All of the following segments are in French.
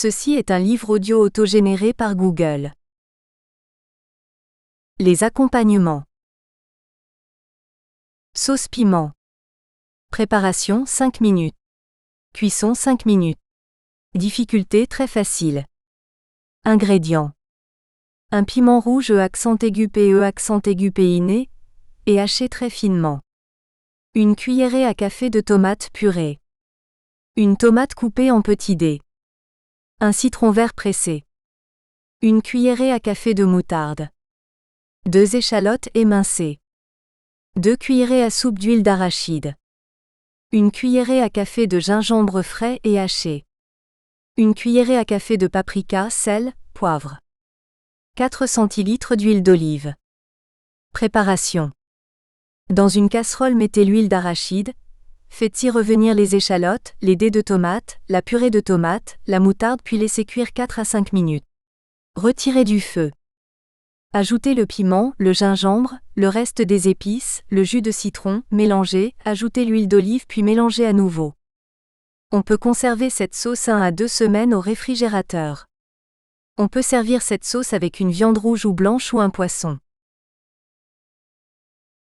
Ceci est un livre audio autogénéré par Google. Les accompagnements. Sauce piment. Préparation 5 minutes. Cuisson 5 minutes. Difficulté très facile. Ingrédients. Un piment rouge accent aigu PE accent aigu PIné, et haché très finement. Une cuillerée à café de tomates purée. Une tomate coupée en petits dés. Un citron vert pressé. Une cuillerée à café de moutarde. 2 échalotes émincées. 2 cuillerées à soupe d'huile d'arachide. Une cuillerée à café de gingembre frais et haché. Une cuillerée à café de paprika, sel, poivre. 4 centilitres d'huile d'olive. Préparation. Dans une casserole, mettez l'huile d'arachide. Faites-y revenir les échalotes, les dés de tomates, la purée de tomates, la moutarde puis laissez cuire 4 à 5 minutes. Retirez du feu. Ajoutez le piment, le gingembre, le reste des épices, le jus de citron, mélangez, ajoutez l'huile d'olive puis mélangez à nouveau. On peut conserver cette sauce 1 à 2 semaines au réfrigérateur. On peut servir cette sauce avec une viande rouge ou blanche ou un poisson.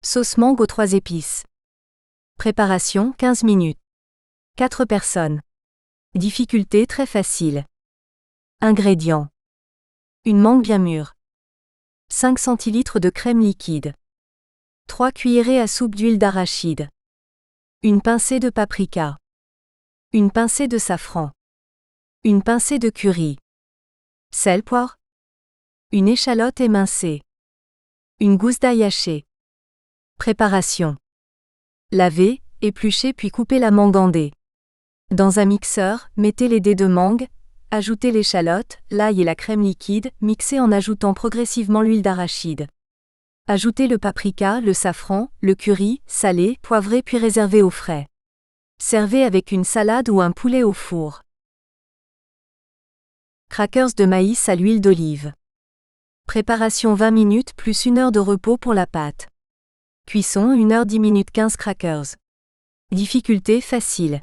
Sauce mangue aux 3 épices. Préparation 15 minutes. 4 personnes. Difficulté très facile. Ingrédients. Une mangue bien mûre. 5 centilitres de crème liquide. 3 cuillerées à soupe d'huile d'arachide. Une pincée de paprika. Une pincée de safran. Une pincée de curry. Sel, poivre. Une échalote émincée. Une gousse d'ail hachée. Préparation. Lavez, épluchez puis coupez la mangue en dés. Dans un mixeur, mettez les dés de mangue, ajoutez l'échalote, l'ail et la crème liquide, mixez en ajoutant progressivement l'huile d'arachide. Ajoutez le paprika, le safran, le curry, salé, poivré puis réservez au frais. Servez avec une salade ou un poulet au four. Crackers de maïs à l'huile d'olive. Préparation 20 minutes plus 1 heure de repos pour la pâte. Cuisson 1 heure 10 minutes 15 crackers. Difficulté facile.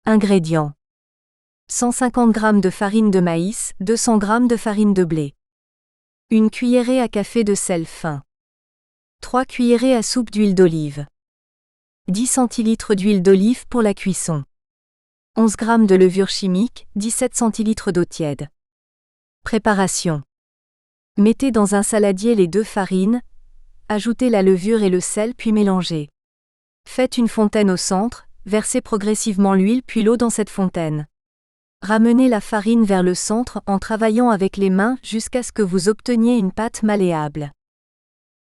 Ingrédients. 150 g de farine de maïs, 200 g de farine de blé. Une cuillerée à café de sel fin. 3 cuillerées à soupe d'huile d'olive. 10 centilitres d'huile d'olive pour la cuisson. 11 g de levure chimique, 17 centilitres d'eau tiède. Préparation. Mettez dans un saladier les 2 farines, ajoutez la levure et le sel puis mélangez. Faites une fontaine au centre, versez progressivement l'huile puis l'eau dans cette fontaine. Ramenez la farine vers le centre en travaillant avec les mains jusqu'à ce que vous obteniez une pâte malléable.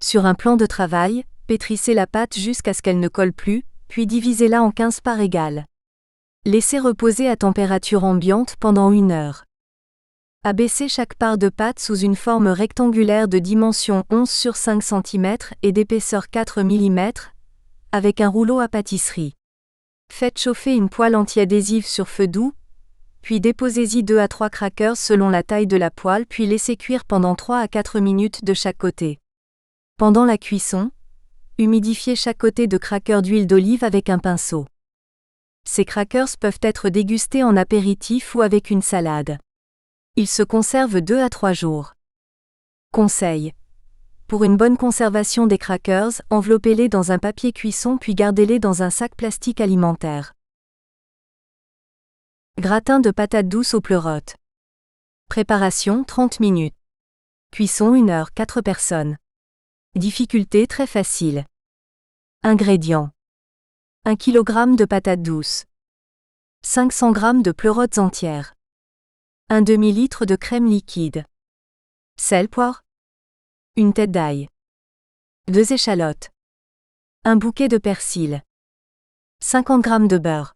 Sur un plan de travail, pétrissez la pâte jusqu'à ce qu'elle ne colle plus, puis divisez-la en 15 parts égales. Laissez reposer à température ambiante pendant 1 heure. Abaissez chaque part de pâte sous une forme rectangulaire de dimension 11 sur 5 cm et d'épaisseur 4 mm, avec un rouleau à pâtisserie. Faites chauffer une poêle anti-adhésive sur feu doux, puis déposez-y 2 à 3 crackers selon la taille de la poêle puis laissez cuire pendant 3 à 4 minutes de chaque côté. Pendant la cuisson, humidifiez chaque côté de crackers d'huile d'olive avec un pinceau. Ces crackers peuvent être dégustés en apéritif ou avec une salade. Ils se conservent 2 à 3 jours. Conseil. Pour une bonne conservation des crackers, enveloppez-les dans un papier cuisson puis gardez-les dans un sac plastique alimentaire. Gratin de patates douces aux pleurotes. Préparation 30 minutes. Cuisson 1 heure 4 personnes. Difficulté très facile. Ingrédients. 1 kg de patates douces. 500 g de pleurotes entières. 1 demi-litre de crème liquide. Sel, poivre. Une tête d'ail. 2 échalotes. Un bouquet de persil. 50 g de beurre.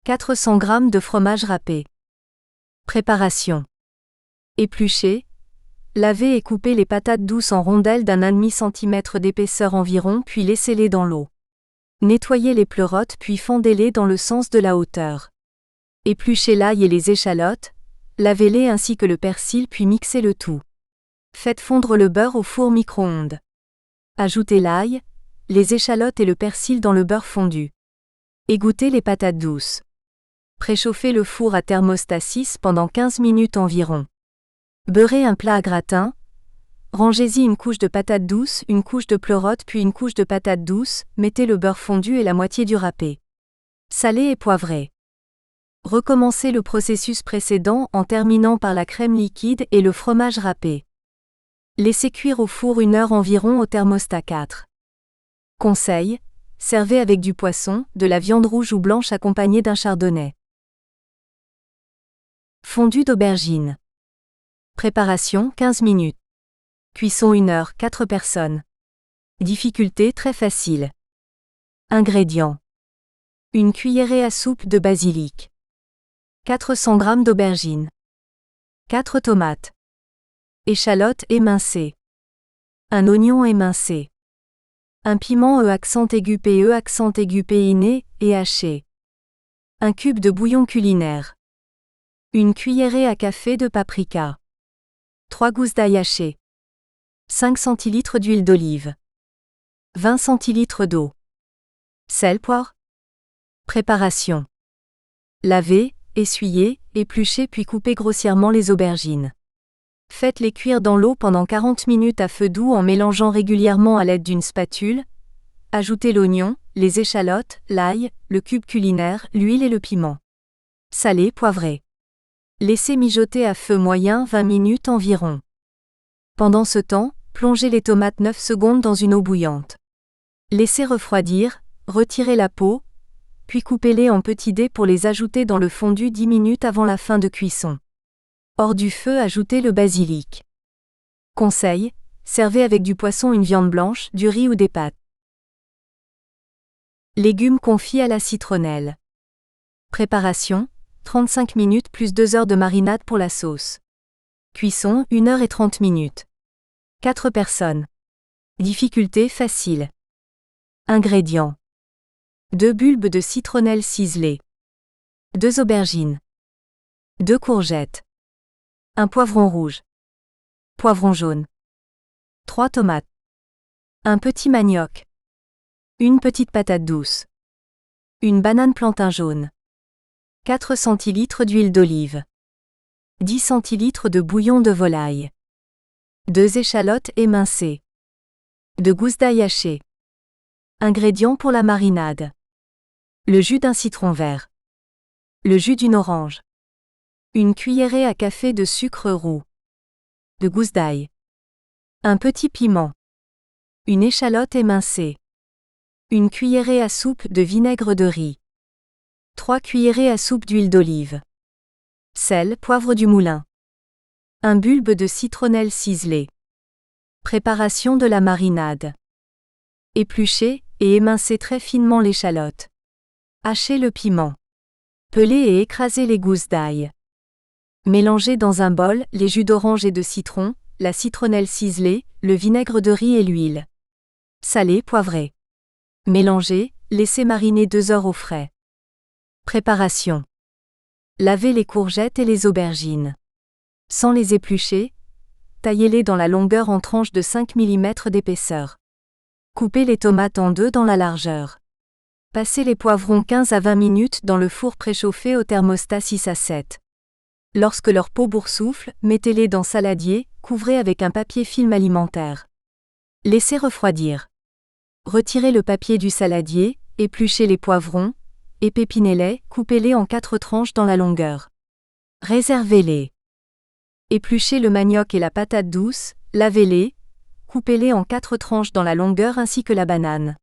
400 g de fromage râpé. Préparation. Épluchez, lavez et coupez les patates douces en rondelles d'1,5 cm d'épaisseur environ puis laissez-les dans l'eau. Nettoyez les pleurotes puis fondez-les dans le sens de la hauteur. Épluchez l'ail et les échalotes, lavez-les ainsi que le persil puis mixez le tout. Faites fondre le beurre au four micro-ondes. Ajoutez l'ail, les échalotes et le persil dans le beurre fondu. Égouttez les patates douces. Préchauffez le four à thermostat 6 pendant 15 minutes environ. Beurrez un plat à gratin. Rangez-y une couche de patates douces, une couche de pleurote puis une couche de patates douces, mettez le beurre fondu et la moitié du râpé. Salez et poivrez. Recommencez le processus précédent en terminant par la crème liquide et le fromage râpé. Laissez cuire au four 1 heure environ au thermostat 4. Conseil: servez avec du poisson, de la viande rouge ou blanche accompagnée d'un chardonnay. Fondue d'aubergine. Préparation 15 minutes. Cuisson 1 heure, 4 personnes. Difficulté très facile. Ingrédients: une cuillerée à soupe de basilic, 400 g d'aubergine, 4 tomates, échalotes émincées, un oignon émincé, un piment accent aigu PE et haché, un cube de bouillon culinaire, une cuillerée à café de paprika, 3 gousses d'ail hachées, 5 cl d'huile d'olive, 20 cl d'eau, sel, poivre. Préparation: lavez, essuyez, épluchez puis coupez grossièrement les aubergines. Faites-les cuire dans l'eau pendant 40 minutes à feu doux en mélangeant régulièrement à l'aide d'une spatule. Ajoutez l'oignon, les échalotes, l'ail, le cube culinaire, l'huile et le piment. Salez, poivrez. Laissez mijoter à feu moyen 20 minutes environ. Pendant ce temps, plongez les tomates 9 secondes dans une eau bouillante. Laissez refroidir, retirez la peau, puis coupez-les en petits dés pour les ajouter dans le fondu 10 minutes avant la fin de cuisson. Hors du feu, ajoutez le basilic. Conseil: servez avec du poisson, une viande blanche, du riz ou des pâtes. Légumes confits à la citronnelle. Préparation: 35 minutes plus 2 heures de marinade pour la sauce. Cuisson 1 heure et 30 minutes. 4 personnes. Difficulté facile. Ingrédients: 2 bulbes de citronnelle ciselés, 2 aubergines, 2 courgettes, un poivron rouge, poivron jaune, 3 tomates, un petit manioc, une petite patate douce, une banane plantain jaune, 4 cl d'huile d'olive, 10 cl de bouillon de volaille, 2 échalotes émincées, 2 gousses d'ail hachées. Ingrédients pour la marinade: le jus d'un citron vert, le jus d'une orange, une cuillerée à café de sucre roux, 2 gousses d'ail, un petit piment, une échalote émincée, une cuillerée à soupe de vinaigre de riz, 3 cuillerées à soupe d'huile d'olive, sel, poivre du moulin, un bulbe de citronnelle ciselée. Préparation de la marinade: épluchez et émincez très finement l'échalote. Hachez le piment. Pelez et écrasez les gousses d'ail. Mélangez dans un bol les jus d'orange et de citron, la citronnelle ciselée, le vinaigre de riz et l'huile. Salez, poivrez. Mélangez, laissez mariner 2 heures au frais. Préparation: lavez les courgettes et les aubergines. Sans les éplucher, taillez-les dans la longueur en tranches de 5 mm d'épaisseur. Coupez les tomates en 2 dans la largeur. Passez les poivrons 15 à 20 minutes dans le four préchauffé au thermostat 6 à 7. Lorsque leur peau boursoufle, mettez-les dans saladier, couvrez avec un papier film alimentaire. Laissez refroidir. Retirez le papier du saladier, épluchez les poivrons, épépinez-les, coupez-les en 4 tranches dans la longueur. Réservez-les. Épluchez le manioc et la patate douce, lavez-les, coupez-les en 4 tranches dans la longueur ainsi que la banane.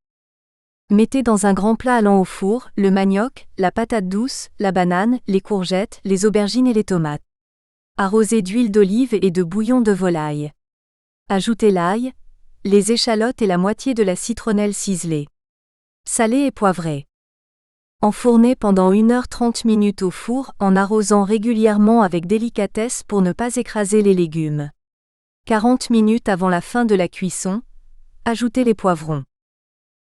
Mettez dans un grand plat allant au four le manioc, la patate douce, la banane, les courgettes, les aubergines et les tomates. Arrosez d'huile d'olive et de bouillon de volaille. Ajoutez l'ail, les échalotes et la moitié de la citronnelle ciselée. Salez et poivrez. Enfournez pendant 1 heure 30 minutes au four en arrosant régulièrement avec délicatesse pour ne pas écraser les légumes. 40 minutes avant la fin de la cuisson, ajoutez les poivrons.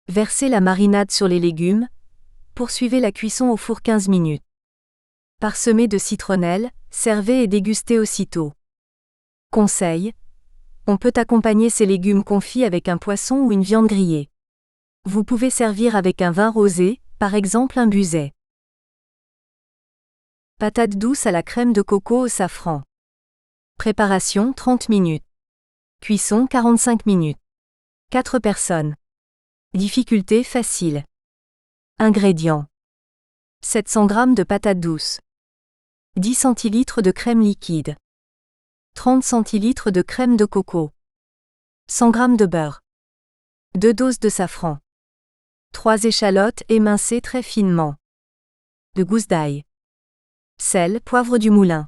Versez la marinade sur les légumes, poursuivez la cuisson au four 15 minutes. Parsemez de citronnelle, servez et dégustez aussitôt. Conseil: on peut accompagner ces légumes confits avec un poisson ou une viande grillée. Vous pouvez servir avec un vin rosé, par exemple un Busey. Patates douces à la crème de coco au safran. Préparation 30 minutes. Cuisson 45 minutes. 4 personnes. Difficulté facile. Ingrédients. 700 g de patates douces. 10 centilitres de crème liquide. 30 centilitres de crème de coco. 100 g de beurre. 2 doses de safran. 3 échalotes émincées très finement. De gousses d'ail. Sel, poivre du moulin.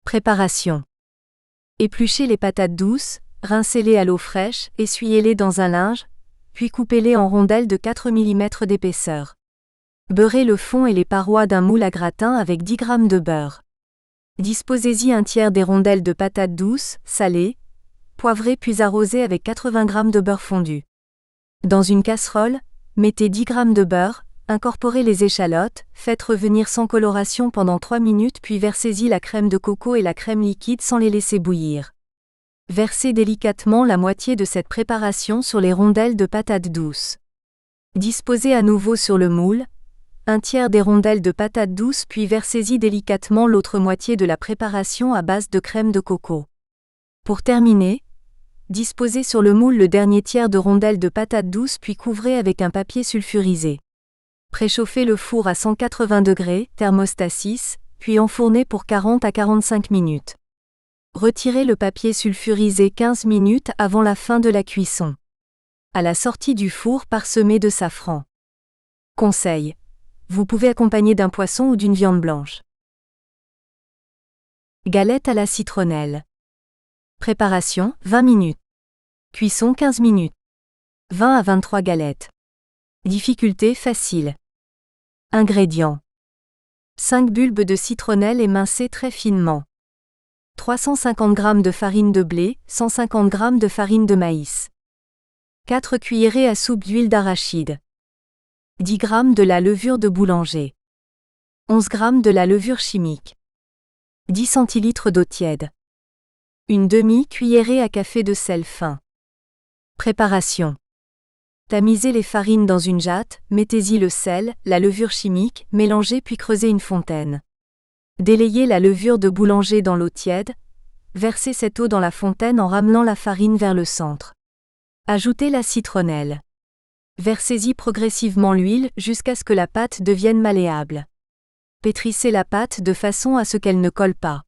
Préparation. Épluchez les patates douces, rincez-les à l'eau fraîche, essuyez-les dans un linge, puis coupez-les en rondelles de 4 mm d'épaisseur. Beurrez le fond et les parois d'un moule à gratin avec 10 g de beurre. Disposez-y un tiers des rondelles de patates douces, salées, poivrées puis arrosées avec 80 g de beurre fondu. Dans une casserole, mettez 10 g de beurre, incorporez les échalotes, faites revenir sans coloration pendant 3 minutes puis versez-y la crème de coco et la crème liquide sans les laisser bouillir. Versez délicatement la moitié de cette préparation sur les rondelles de patates douces. Disposez à nouveau sur le moule, un tiers des rondelles de patates douces puis versez-y délicatement l'autre moitié de la préparation à base de crème de coco. Pour terminer, disposez sur le moule le dernier tiers de rondelles de patates douces puis couvrez avec un papier sulfurisé. Préchauffez le four à 180 degrés, thermostat 6, puis enfournez pour 40 à 45 minutes. Retirez le papier sulfurisé 15 minutes avant la fin de la cuisson. À la sortie du four, parsemez de safran. Conseil. Vous pouvez accompagner d'un poisson ou d'une viande blanche. Galettes à la citronnelle. Préparation 20 minutes. Cuisson 15 minutes. 20 à 23 galettes. Difficulté facile. Ingrédients. 5 bulbes de citronnelle émincées très finement. 350 g de farine de blé, 150 g de farine de maïs. 4 cuillerées à soupe d'huile d'arachide. 10 g de la levure de boulanger. 11 g de la levure chimique. 10 centilitres d'eau tiède. Une demi-cuillerée à café de sel fin. Préparation. Tamisez les farines dans une jatte, mettez-y le sel, la levure chimique, mélangez puis creusez une fontaine. Délayez la levure de boulanger dans l'eau tiède, versez cette eau dans la fontaine en ramenant la farine vers le centre. Ajoutez la citronnelle. Versez-y progressivement l'huile jusqu'à ce que la pâte devienne malléable. Pétrissez la pâte de façon à ce qu'elle ne colle pas.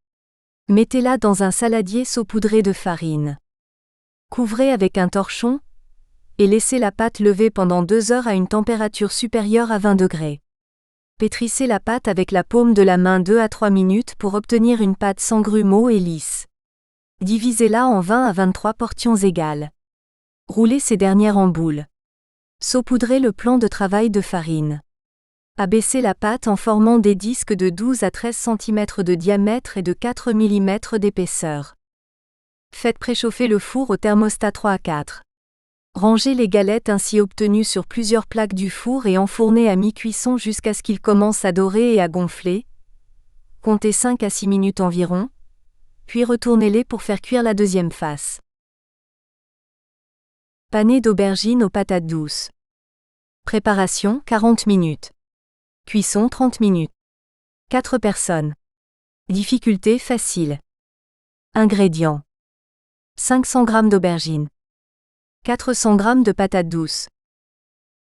Mettez-la dans un saladier saupoudré de farine. Couvrez avec un torchon, et laissez la pâte lever pendant 2 heures à une température supérieure à 20 degrés. Pétrissez la pâte avec la paume de la main 2 à 3 minutes pour obtenir une pâte sans grumeaux et lisse. Divisez-la en 20 à 23 portions égales. Roulez ces dernières en boules. Saupoudrez le plan de travail de farine. Abaissez la pâte en formant des disques de 12 à 13 cm de diamètre et de 4 mm d'épaisseur. Faites préchauffer le four au thermostat 3 à 4. Rangez les galettes ainsi obtenues sur plusieurs plaques du four et enfournez à mi-cuisson jusqu'à ce qu'ils commencent à dorer et à gonfler. Comptez 5 à 6 minutes environ, puis retournez-les pour faire cuire la deuxième face. Pané d'aubergines aux patates douces. Préparation 40 minutes. Cuisson 30 minutes. 4 personnes. Difficulté facile. Ingrédients. 500 g d'aubergines. 400 g de patates douces.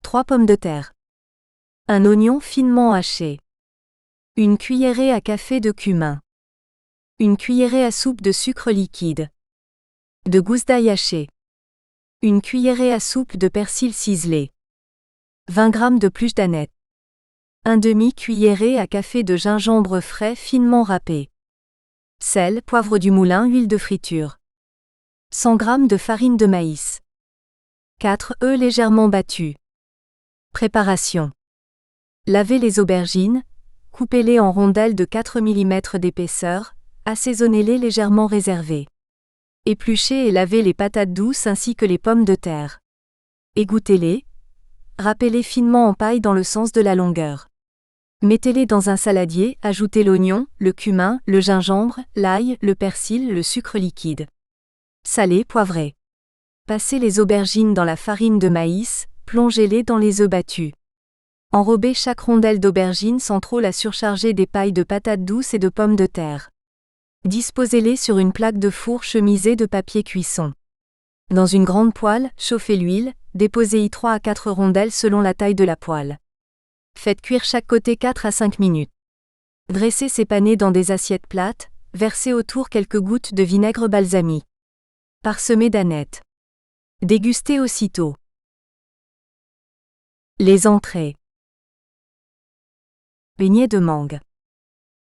3 pommes de terre. Un oignon finement haché. Une cuillerée à café de cumin. Une cuillerée à soupe de sucre liquide. De gousses d'ail hachées. Une cuillerée à soupe de persil ciselé. 20 g de pluche d'aneth. Un demi-cuillerée à café de gingembre frais finement râpé. Sel, poivre du moulin, huile de friture. 100 g de farine de maïs. 4 œufs légèrement battus. Préparation. Lavez les aubergines, coupez-les en rondelles de 4 mm d'épaisseur, assaisonnez-les légèrement réservées. Épluchez et lavez les patates douces ainsi que les pommes de terre. Égouttez-les, râpez-les finement en paille dans le sens de la longueur. Mettez-les dans un saladier, ajoutez l'oignon, le cumin, le gingembre, l'ail, le persil, le sucre liquide. Salez, poivrez. Passez les aubergines dans la farine de maïs, plongez-les dans les œufs battus. Enrobez chaque rondelle d'aubergine sans trop la surcharger d'épaille de patates douces et de pommes de terre. Disposez-les sur une plaque de four chemisée de papier cuisson. Dans une grande poêle, chauffez l'huile, déposez-y 3 à 4 rondelles selon la taille de la poêle. Faites cuire chaque côté 4 à 5 minutes. Dressez ces panés dans des assiettes plates, versez autour quelques gouttes de vinaigre balsamique. Parsemez d'anettes. Dégustez aussitôt. Les entrées. Beignets de mangue.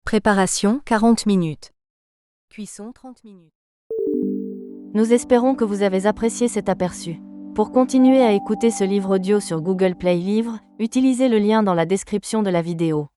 Préparation 40 minutes. Cuisson 30 minutes. Nous espérons que vous avez apprécié cet aperçu. Pour continuer à écouter ce livre audio sur Google Play Livres, utilisez le lien dans la description de la vidéo.